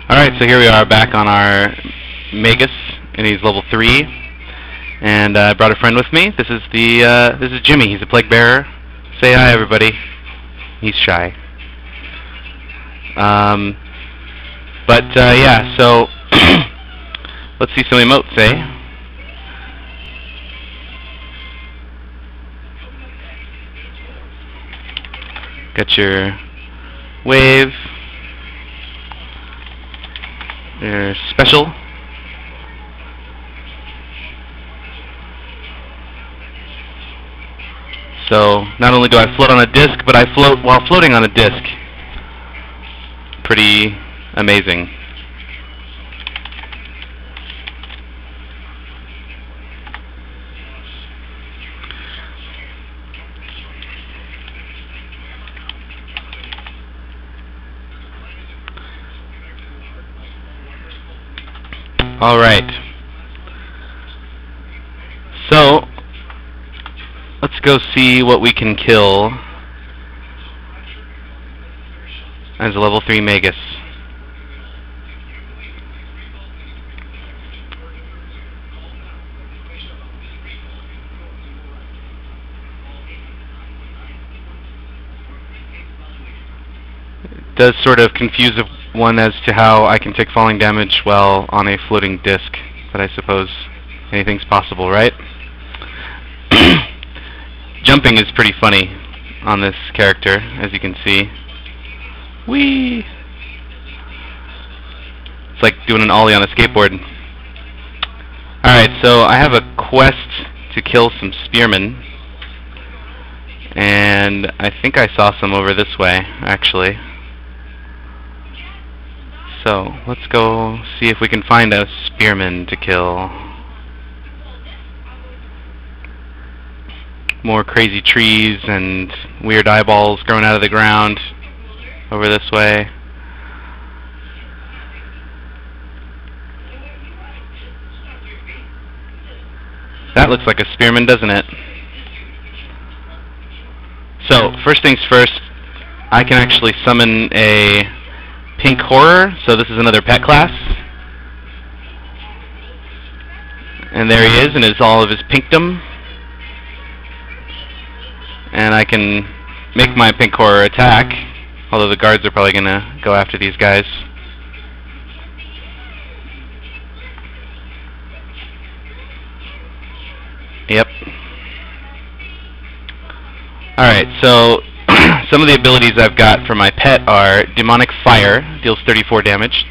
Alright, so here we are back on our Magus, and he's level 3. And I brought a friend with me. This is Jimmy. He's a Pleaguebearer. Say hi, everybody. He's shy. Yeah, so let's see some emotes, eh? Got your wave, your special, so not only do I float on a disc, but I float while floating on a disc. Pretty amazing. Alright, so let's go see what we can kill as a level 3 Magus. It does sort of confuse one as to how I can take falling damage while on a floating disc, but I suppose anything's possible, right? Jumping is pretty funny on this character, as you can see. Whee! It's like doing an ollie on a skateboard. Alright, so I have a quest to kill some spearmen, and I think I saw some over this way, actually. So, let's go see if we can find a spearman to kill. More crazy trees and weird eyeballs growing out of the ground over this way. That looks like a spearman, doesn't it? So, first things first, I can actually summon a pink horror, so this is another pet class. And there he is, and it's all of his pinkdom. And I can make my pink horror attack, although the guards are probably going to go after these guys. Yep. Alright, so some of the abilities I've got for my pet are Demonic Fire, deals 34 damage.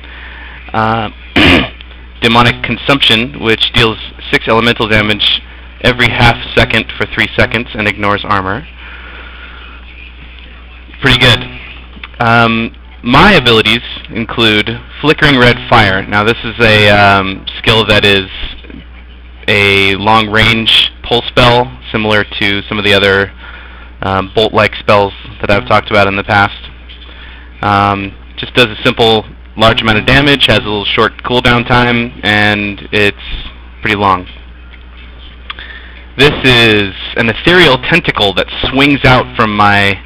Demonic Consumption, which deals 6 elemental damage every half second for 3 seconds and ignores armor. Pretty good. My abilities include Flickering Red Fire. Now this is a skill that is a long-range pull spell, similar to some of the other bolt-like spells that I've talked about in the past. Just does a simple large amount of damage, has a little short cooldown time, and it's pretty long. This is an ethereal tentacle that swings out from my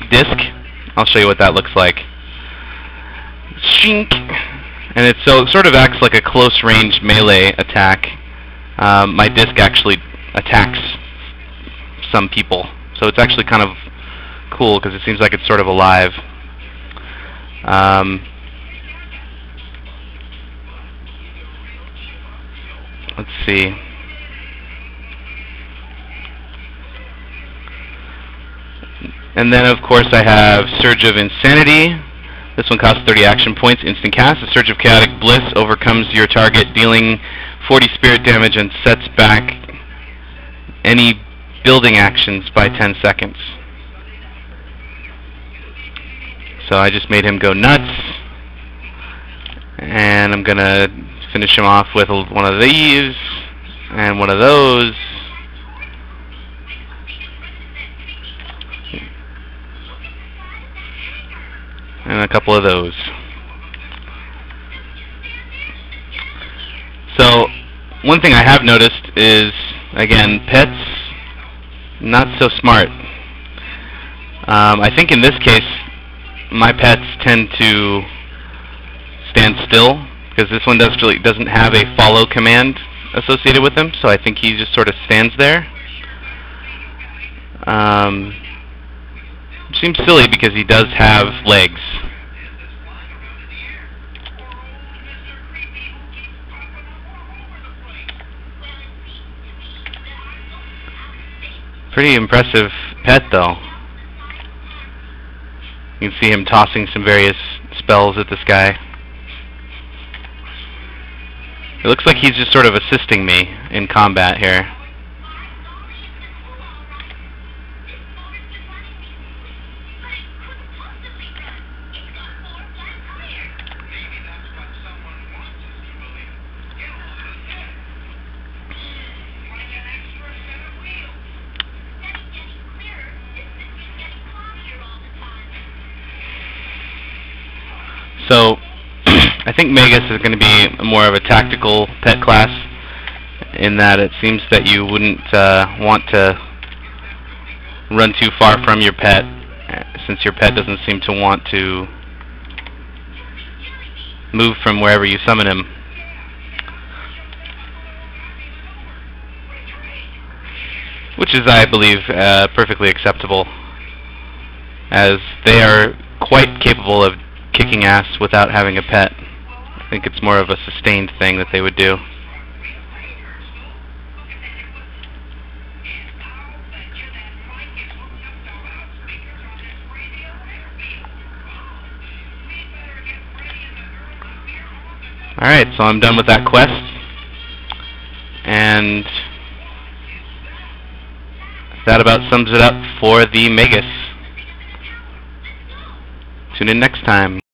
disc. I'll show you what that looks like. Shink! And it sort of acts like a close-range melee attack. My disc actually attacks some people, so it's actually kind of cool because it seems like it's sort of alive. Let's see. And then of course I have Surge of Insanity. This one costs 30 action points, instant cast. A Surge of Chaotic Bliss overcomes your target, dealing 40 spirit damage and sets back any building actions by 10 seconds. So I just made him go nuts, and I'm gonna finish him off with one of these and one of those. And a couple of those. So, one thing I have noticed is, again, pets, not so smart. I think in this case, my pets tend to stand still, because this one doesn't have a follow command associated with him, so I think he just sort of stands there. Seems silly because he does have legs. Pretty impressive pet, though. You can see him tossing some various spells at this guy. It looks like he's just sort of assisting me in combat here. So, I think Magus is going to be more of a tactical pet class, in that it seems that you wouldn't want to run too far from your pet, since your pet doesn't seem to want to move from wherever you summon him. Which is, I believe, perfectly acceptable, as they are quite capable of kicking ass without having a pet. I think it's more of a sustained thing that they would do. Alright, so I'm done with that quest, and that about sums it up for the Magus. Tune in next time.